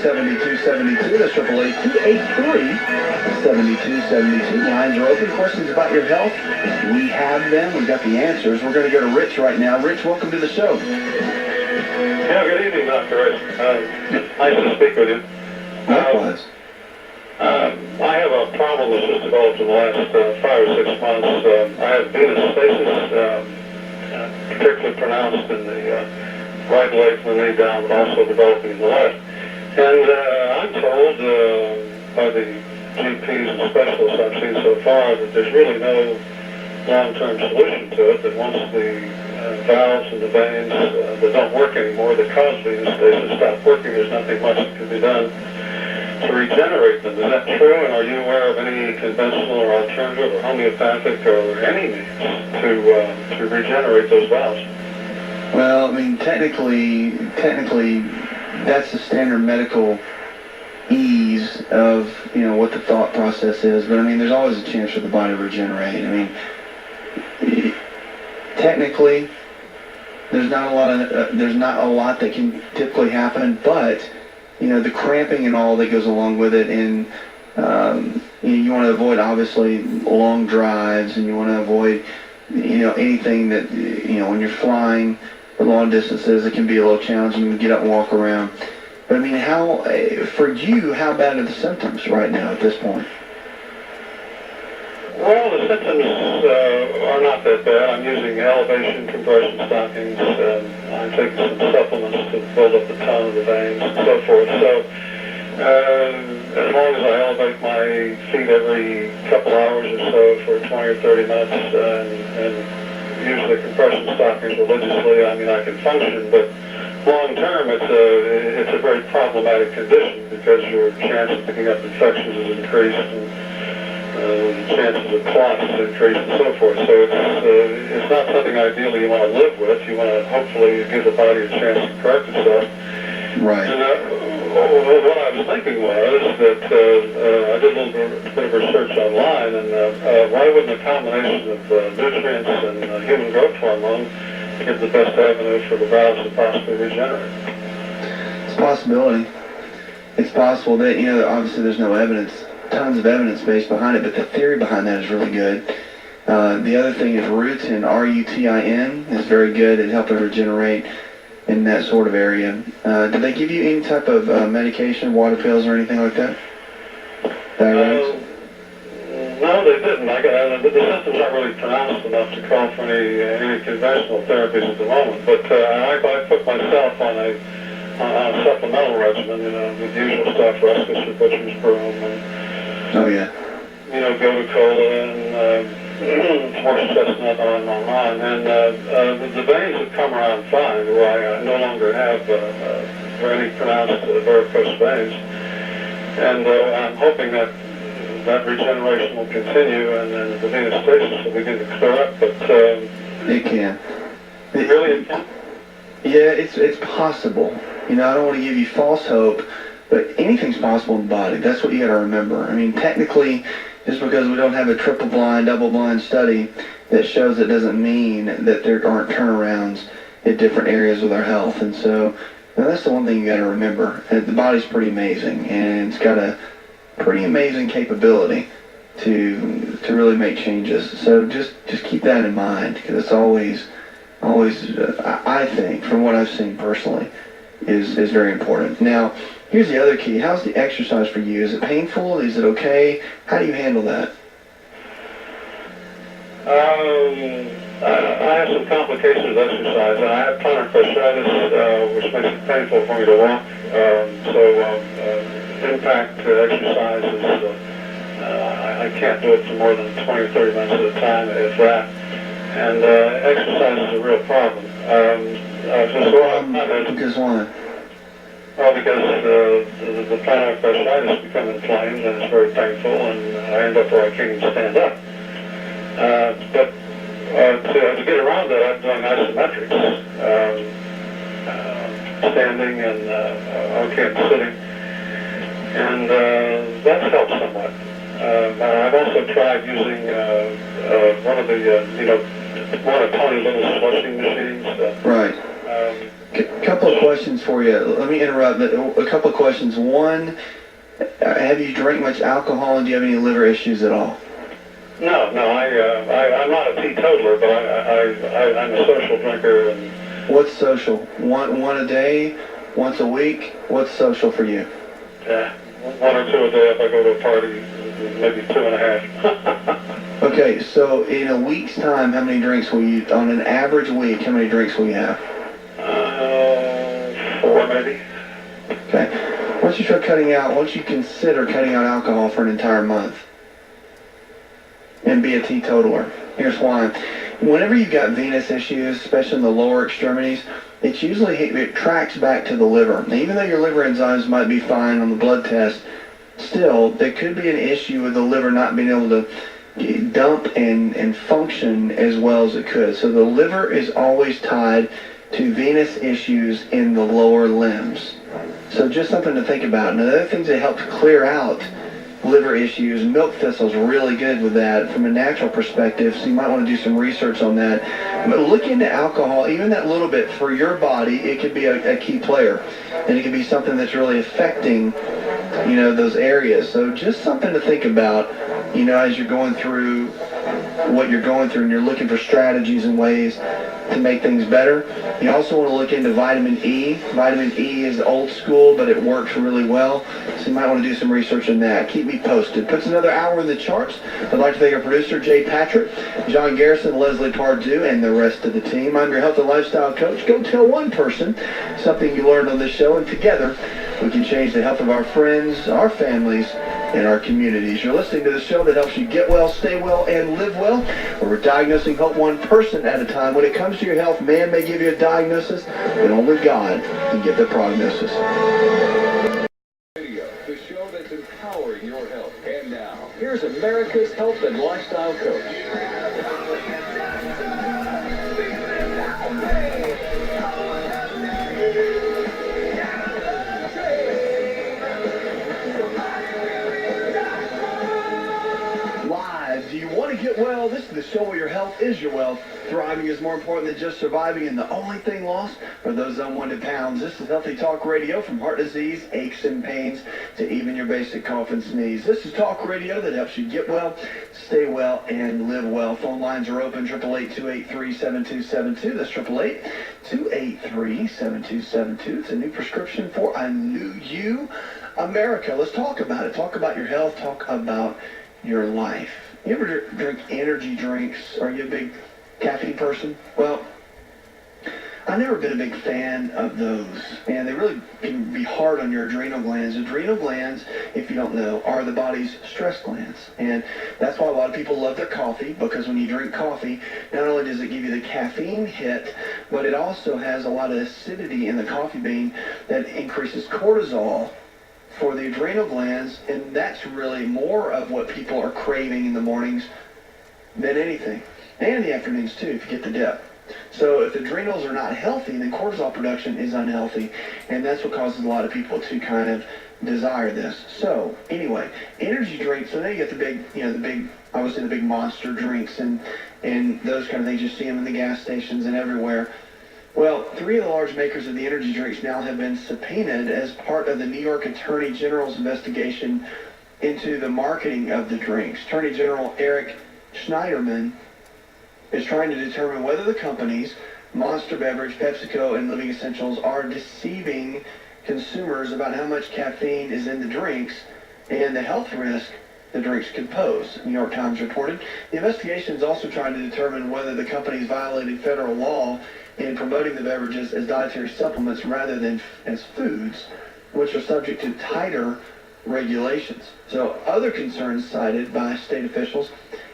888-283-7272. That's 888-283-7272. Lines are open. Questions about your health? We have them. We've got the answers. We're going to go to Rich right now. Rich, welcome to the show. Yeah, good evening, Dr. Rich. Nice to speak with you. Likewise. I have a problem that's just developed in the last 5 or 6 months. I have venous stasis, particularly pronounced in the right leg from the knee down, but also developing in the left. And I'm told by the GPs and specialists I've seen so far that there's really no long-term solution to it, that once the valves and the veins that don't work anymore that cause venous stasis stop working, there's nothing much that can be done to regenerate them. Is that true? And are you aware of any conventional or alternative or homeopathic or any means to regenerate those valves? Well, I mean, technically, that's the standard medical ease of, what the thought process is. But I mean, there's always a chance for the body to regenerate. I mean, technically, there's not a lot that can typically happen, but the cramping and all that goes along with it, and you want to avoid obviously long drives, and you want to avoid anything that when you're flying for long distances, it can be a little challenging to get up and walk around. But I mean, how bad are the symptoms right now at this point? Well, the symptoms are not that bad. I'm using elevation compression stockings. I'm taking some supplements to build up the tone of the veins and so forth. So as long as I elevate my feet every couple hours or so for 20 or 30 minutes and use the compression stockings religiously, I mean, I can function. But long term, it's a very problematic condition because your chance of picking up infections is increased, and the chances of clots increase and so forth. So it's not something ideally you want to live with. You want to hopefully give the body a chance to correct itself. Right. And what I was thinking was that I did a little bit of research online, and why wouldn't a combination of nutrients and human growth hormone give the best avenue for the valves to possibly regenerate? It's a possibility. It's possible that, obviously there's no evidence, tons of evidence based behind it, but the theory behind that is really good. The other thing is rutin, R-U-T-I-N, is very good at helping regenerate in that sort of area. Did they give you any type of medication, water pills, or anything like that? No, they didn't. The symptoms aren't really pronounced enough to call for any conventional therapies at the moment. But I put myself on a supplemental regimen, the usual stuff, Ruscus or Butcher's Broom, and Gotu-Cola and horse chestnut on. And the veins have come around fine, where I no longer have very pronounced varicose veins. And I'm hoping that regeneration will continue, and then the venous stasis will begin to clear up. But it can. It can? Yeah, it's possible. I don't want to give you false hope, but anything's possible in the body. That's what you got to remember. I mean, technically, just because we don't have a triple-blind, double-blind study that shows it doesn't mean that there aren't turnarounds at different areas of our health. And so that's the one thing you got to remember. The body's pretty amazing, and it's got a pretty amazing capability to really make changes. So just keep that in mind, because it's always I think, from what I've seen personally, is very important. Now, here's the other key. How's the exercise for you? Is it painful? Is it okay? How do you handle that? I have some complications with exercise. I have plantar fasciitis, which makes it painful for me to walk. Impact exercises, I can't do it for more than 20 or 30 minutes at a time, if that. And exercise is a real problem. Because why? Well, because the plantar fasciitis become inflamed, and it's very painful, and I end up where I can't even stand up. But to get around that, I'm doing isometrics, standing and I'm sitting, and that's helped somewhat. I've also tried using one of Tony Little's flushing machines. Right. Couple of questions for you. Let me interrupt. A couple of questions. One, have you drank much alcohol, and do you have any liver issues at all? No, I'm not a teetotaler, but I'm a social drinker. And what's social? One a day, once a week? What's social for you? Yeah, 1 or 2 a day if I go to a party, maybe 2.5. Okay, so in a week's time, how many drinks will you, on an average week, how many drinks will you have? 4 maybe. Okay. Once you consider cutting out alcohol for an entire month and be a teetotaler. Here's why. Whenever you've got venous issues, especially in the lower extremities, it tracks back to the liver. Now, even though your liver enzymes might be fine on the blood test, still, there could be an issue with the liver not being able to dump and function as well as it could. So the liver is always tied to venous issues in the lower limbs. So just something to think about. Now, the other things that help clear out liver issues, milk thistle is really good with that from a natural perspective, so you might want to do some research on that. But look into alcohol, even that little bit, for your body, it could be a key player. And it could be something that's really affecting, those areas. So just something to think about, as you're going through what you're going through and you're looking for strategies and ways to make things better. You also want to look into vitamin E. Vitamin E is old school, but it works really well. So you might want to do some research on that. Keep me posted. Puts another hour in the charts. I'd like to thank our producer, Jay Patrick, John Garrison, Leslie Pardue, and the rest of the team. I'm your health and lifestyle coach. Go tell one person something you learned on this show, and together we can change the health of our friends, our families, and our communities. You're listening to the show that helps you get well, stay well, and live well, where we're diagnosing hope one person at a time. When it comes to your health, man may give you a diagnosis, but only God can give the prognosis. Radio, the show that's empowering your health. And now, here's America's health and lifestyle coach. Get well. This is the show where your health is your wealth. Thriving is more important than just surviving, and the only thing lost are those unwanted pounds. This is Healthy Talk Radio, from heart disease, aches and pains, to even your basic cough and sneeze. This is talk radio that helps you get well, stay well, and live well. Phone lines are open, 888-283-7272. That's 888-283-7272. It's a new prescription for a new you. America, let's talk about it. Talk about your health. Talk about your life. You ever drink energy drinks? Are you a big caffeine person? Well, I've never been a big fan of those, and they really can be hard on your adrenal glands. Adrenal glands, if you don't know, are the body's stress glands, and that's why a lot of people love their coffee, because when you drink coffee, not only does it give you the caffeine hit, but it also has a lot of acidity in the coffee bean that increases cortisol for the adrenal glands, and that's really more of what people are craving in the mornings than anything, and the afternoons too, if you get the dip. So if adrenals are not healthy, then cortisol production is unhealthy, and that's what causes a lot of people to kind of desire this. So anyway, energy drinks. So now you get the big, obviously the big monster drinks and those kind of things. You see them in the gas stations and everywhere. Well, 3 of the large makers of the energy drinks now have been subpoenaed as part of the New York Attorney General's investigation into the marketing of the drinks. Attorney General Eric Schneiderman is trying to determine whether the companies, Monster Beverage, PepsiCo, and Living Essentials, are deceiving consumers about how much caffeine is in the drinks and the health risk the drinks could pose, New York Times reported. The investigation is also trying to determine whether the companies violated federal law in promoting the beverages as dietary supplements rather than as foods, which are subject to tighter regulations. So other concerns cited by state officials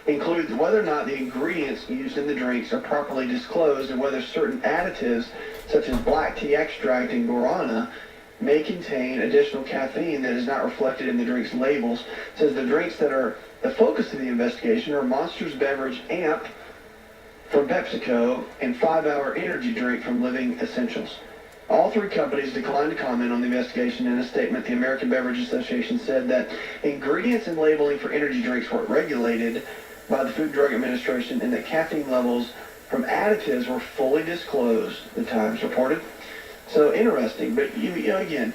include whether or not the ingredients used in the drinks are properly disclosed, and whether certain additives such as black tea extract and guarana may contain additional caffeine that is not reflected in the drink's labels. It says the drinks that are the focus of the investigation are Monster's Beverage AMP from PepsiCo and 5-Hour Energy Drink from Living Essentials. All 3 companies declined to comment on the investigation. In a statement, the American Beverage Association said that ingredients and labeling for energy drinks were regulated by the Food and Drug Administration, and that caffeine levels from additives were fully disclosed, the Times reported. So interesting, but you know, again,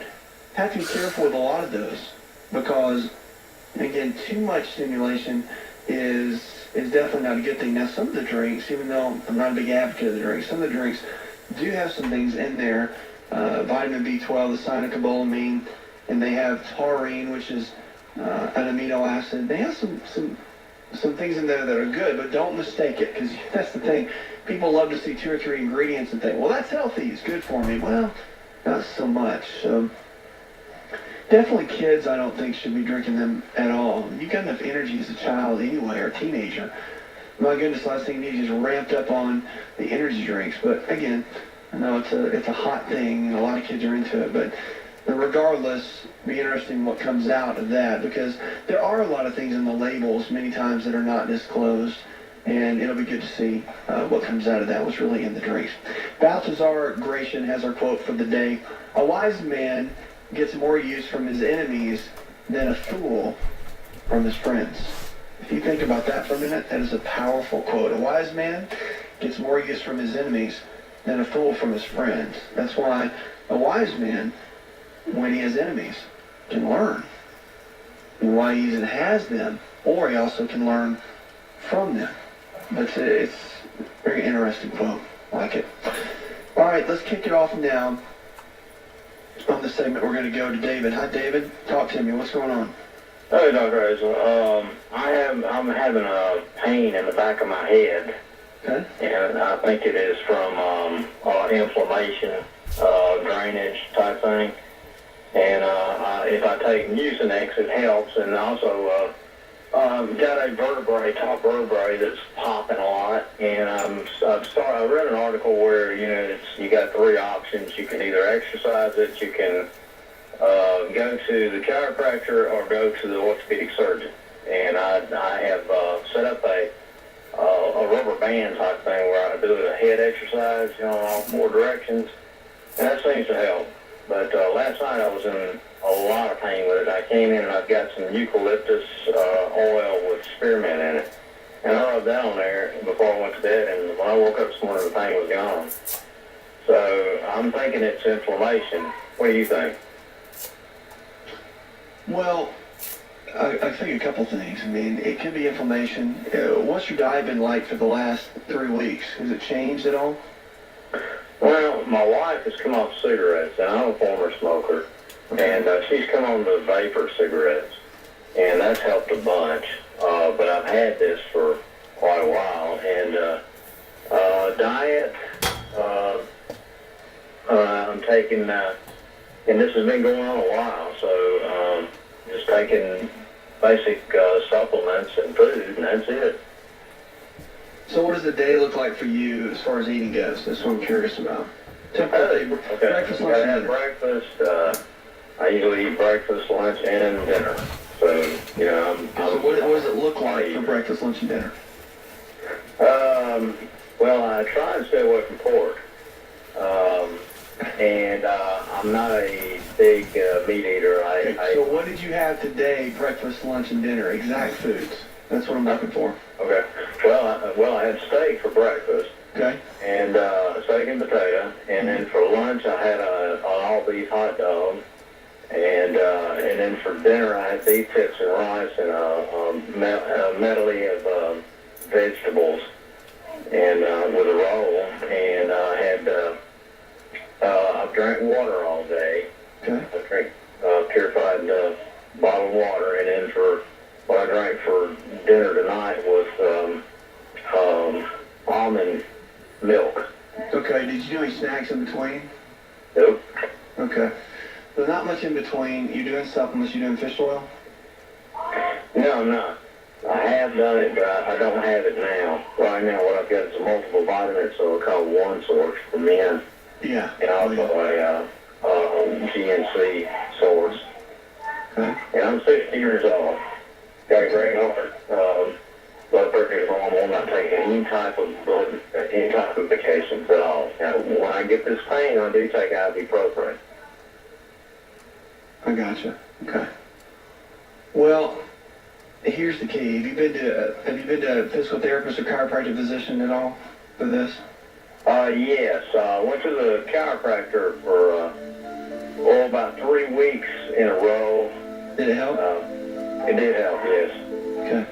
have to be careful with a lot of those because, again, too much stimulation is definitely not a good thing. Now, some of the drinks, even though I'm not a big advocate of the drinks, some of the drinks do have some things in there, vitamin B12, the cyanocobalamin, and they have taurine, which is an amino acid. They have some things in there that are good, but don't mistake it, because that's the thing. People love to see 2 or 3 ingredients and think, well, that's healthy, it's good for me. Well, not so much. So definitely kids, I don't think, should be drinking them at all. You got enough energy as a child anyway, or a teenager. My goodness, last thing you need is ramped up on the energy drinks. But again, I know it's a hot thing, and a lot of kids are into it, but regardless, be interesting what comes out of that, because there are a lot of things in the labels many times that are not disclosed, and it'll be good to see what comes out of that, what's really in the drinks. Balthazar Gratian has our quote for the day: "A wise man gets more use from his enemies than a fool from his friends." If you think about that for a minute, that is a powerful quote. A wise man gets more use from his enemies than a fool from his friends. That's why a wise man, when he has enemies, can learn. And why he even has them, or he also can learn from them. But it's a very interesting quote. I like it. All right, let's kick it off now. On the segment, we're going to go to David. Hi, David. Talk to me. What's going on? Hey, Dr. Hazel. I'm having a pain in the back of my head. Okay. And I think it is from inflammation, drainage type thing. And if I take Mucinex, it helps. And also, got a top vertebrae that's popping a lot. And I read an article where, you got 3 options. You can either exercise it, you can go to the chiropractor, or go to the orthopedic surgeon. And I have set up a rubber band type thing where I do a head exercise, in all 4 directions. And that seems to help. But last night I was in a lot of pain with it. I came in and I've got some eucalyptus oil with spearmint in it. And I rubbed that on there before I went to bed, and when I woke up this morning, the pain was gone. So I'm thinking it's inflammation. What do you think? Well, I think a couple things. I mean, it could be inflammation. What's your diet been like for the last 3 weeks? Has it changed at all? Well, my wife has come off cigarettes, and I'm a former smoker, and she's come on to vapor cigarettes, and that's helped a bunch. But I've had this for quite a while, and diet, I'm taking, and this has been going on a while, so just taking basic supplements and food, and that's it. So what does the day look like for you as far as eating goes? That's what I'm curious about. Okay. Breakfast, lunch, I and have dinner. breakfast. I usually eat breakfast, lunch, and dinner. So, So what does it look like for breakfast, lunch, and dinner? Well, I try and stay away from pork. And I'm not a big meat eater. So what did you have today, breakfast, lunch, and dinner? Exact foods. That's what I'm looking for. Okay. Well, I had steak for breakfast. Okay. And steak and potato. And then for lunch, I had an all-beef hot dog. And then for dinner, I had beef tips and rice and a medley of vegetables, and with a roll. And I had I've drank water all day. Okay. I drink purified bottled water, and then for what I drank for dinner tonight was almond milk. Okay. Did you do any snacks in between? Nope. Okay. So not much in between. You doing supplements? You doing fish oil? No, I'm not. I have done it, but I don't have it now. Right now, what I've got is a multiple vitamin, so called One Source for men, Yeah. and also a GNC source. Okay. And I'm 60 years old. Got a great heart. Blood pressure is normal. I'm not taking any type of medications at all. Now, when I get this pain, I do take ibuprofen. I gotcha. Okay. Well, here's the key. Have you been to a physical therapist or chiropractic physician at all? for this? Yes. Went to the chiropractor for about 3 weeks in a row. Did it help? It did help, yes. Okay.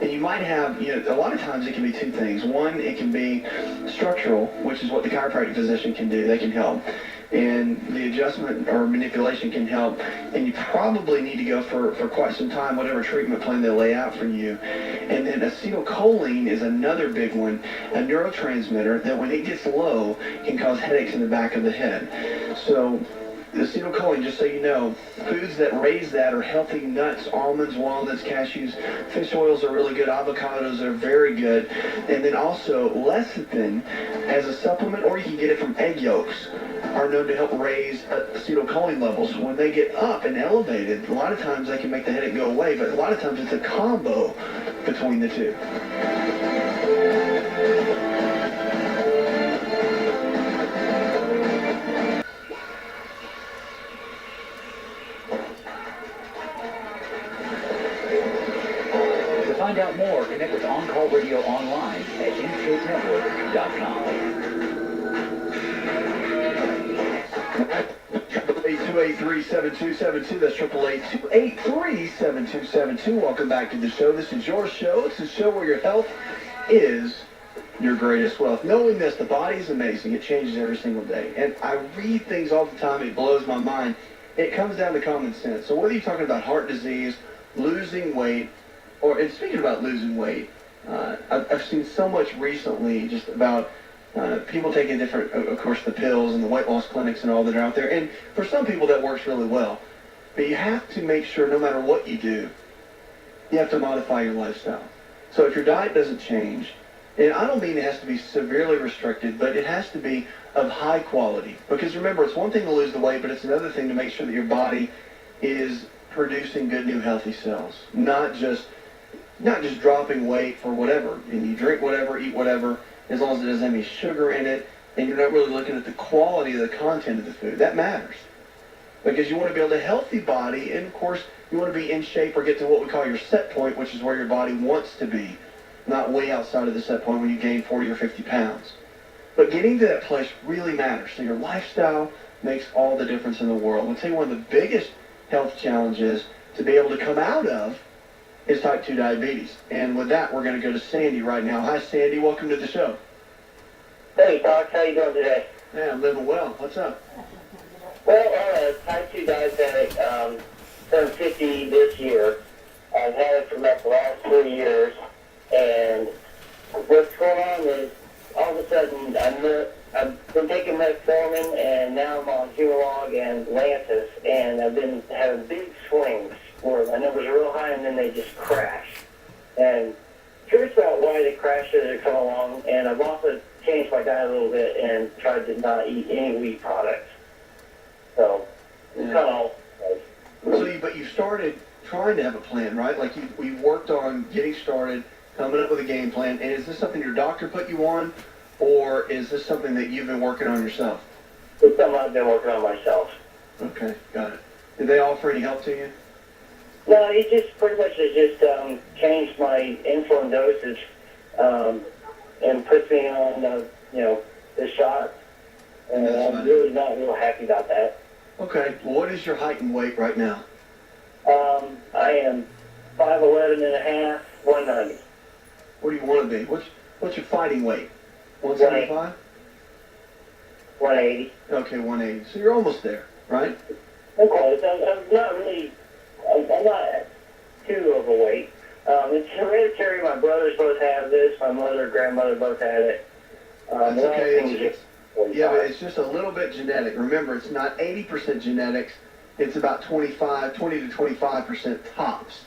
And you might have, a lot of times it can be two things. One, it can be structural, which is what the chiropractic physician can do. They can help. And the adjustment or manipulation can help. And you probably need to go for quite some time, whatever treatment plan they lay out for you. And then acetylcholine is another big one, a neurotransmitter that when it gets low can cause headaches in the back of the head. So acetylcholine, just so you know, foods that raise that are healthy nuts, almonds, walnuts, cashews. Fish oils are really good. Avocados are very good. And then also lecithin as a supplement, or you can get it from egg yolks, are known to help raise acetylcholine levels. When they get up and elevated, a lot of times they can make the headache go away, but a lot of times it's a combo between the two. To find out more, connect with On Call Radio online at inscapenetwork.com. 888-283-7272. That's 888-283-7272. Welcome back to the show. This is your show. It's a show where your health is your greatest wealth. Knowing this, the body is amazing. It changes every single day. And I read things all the time. It blows my mind. It comes down to common sense. So whether you're talking about heart disease, losing weight, and speaking about losing weight, I've seen so much recently just about people taking different, of course, the pills and the weight loss clinics and all that are out there. And for some people that works really well. But you have to make sure no matter what you do, you have to modify your lifestyle. So if your diet doesn't change, and I don't mean it has to be severely restricted, but it has to be of high quality. Because remember, it's one thing to lose the weight, but it's another thing to make sure that your body is producing good new healthy cells. Not just dropping weight for whatever. And you drink whatever, eat whatever, as long as it doesn't have any sugar in it, and you're not really looking at the quality of the content of the food. That matters. Because you want to build a healthy body, and of course, you want to be in shape or get to what we call your set point, which is where your body wants to be, not way outside of the set point when you gain 40 or 50 pounds. But getting to that place really matters. So your lifestyle makes all the difference in the world. I'll tell you one of the biggest health challenges to be able to come out of is type 2 diabetes. And with that, we're going to go to Sandy right now. Hi, Sandy. Welcome to the show. Hey, Doc. How you doing today? Yeah, I'm living well. What's up? Well, I'm a type 2 diabetic. Turned 50 this year. I've had it for about the last 3 years. And what's going on is, all of a sudden, I've been taking metformin, and now I'm on Humalog and Lantus, and I've been having big swings where my numbers are real high, and then they just crash. And curious about why the crashes are coming along, and I've also changed my diet a little bit and tried to not eat any wheat products. So, it's kind of all. But you started trying to have a plan, right? Like we worked on getting started, coming up with a game plan. And is this something your doctor put you on, or is this something that you've been working on yourself? It's something I've been working on myself. Okay, got it. Did they offer any help to you? No, it just pretty much has just changed my insulin dosage and puts me on, the shot. And I'm really not real happy about that. Okay. Well, what is your height and weight right now? I am 5'11 and a half, 190. What do you want to be? What's your fighting weight? 175? 180. Okay, 180. So you're almost there, right? I'm close. I'm not really, I'm not too overweight. It's hereditary. My brothers both have this. My mother and grandmother both had it. That's okay. Yeah, but it's just a little bit genetic. Remember, it's not 80% genetics. It's about 20 to 25% tops.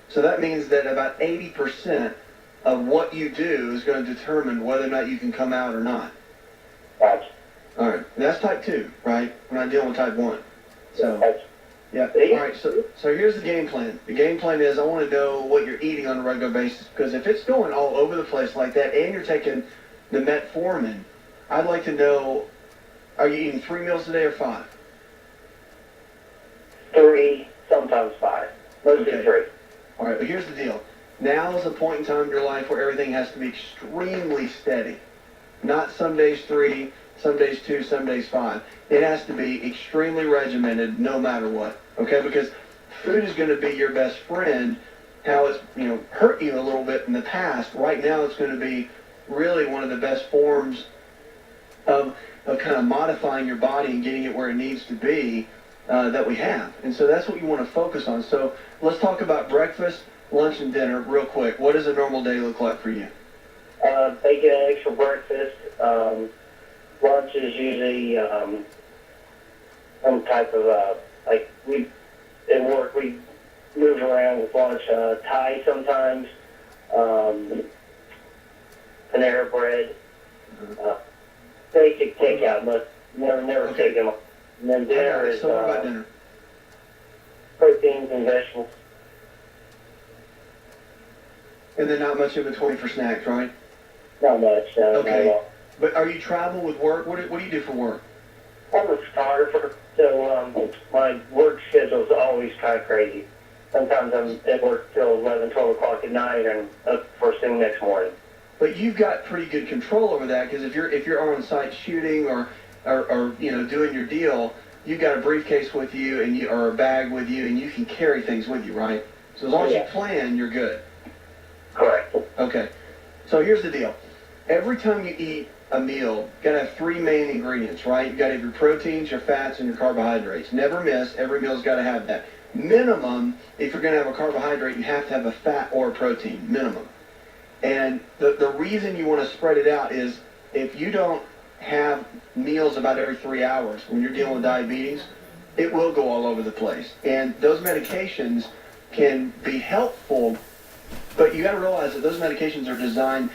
So that means that about 80% of what you do is going to determine whether or not you can come out or not. Gotcha. All right. And that's type 2, right? We're not dealing with type 1. So, Gotcha. yeah. All right. So here's the game plan. The game plan is I want to know what you're eating on a regular basis, because if it's going all over the place like that and you're taking the metformin, I'd like to know, are you eating 3 meals a day or 5? 3, sometimes 5. Mostly Okay. 3. All right, but here's the deal. Now is a point in time in your life where everything has to be extremely steady. not some days 3, some days 2, some days 5. It has to be extremely regimented no matter what, okay? Because food is going to be your best friend. How it's, hurt you a little bit in the past, right now it's going to be really one of the best forms of kind of modifying your body and getting it where it needs to be that we have. And so that's what you want to focus on. So let's talk about breakfast, lunch, and dinner real quick. What does a normal day look like for you? Bacon and eggs for breakfast. Lunch is usually some type of, at work we move around with lunch. Thai sometimes, Panera bread, basic takeout, but never Okay. take them. And then dinner is So what about dinner? proteins and vegetables. And then not much in between for snacks, right? Not much, not Okay. at all. But are you travel with work? What do you do for work? I'm a photographer, so my work schedule is always kind of crazy. Sometimes I'm at work till 11, 12 o'clock at night and up first thing next morning. But you've got pretty good control over that, because if you're on site shooting or doing your deal, you've got a briefcase with you or a bag with you, and you can carry things with you, right? So as long as you Yeah. plan, you're good. Correct. Okay. So here's the deal. Every time you eat a meal, you gotta have 3 main ingredients, right? You gotta have your proteins, your fats, and your carbohydrates. Never miss. Every meal's gotta have that. Minimum, if you're gonna have a carbohydrate, you have to have a fat or a protein, minimum. And the reason you want to spread it out is if you don't have meals about every 3 hours when you're dealing with diabetes, it will go all over the place. And those medications can be helpful, but you got to realize that those medications are designed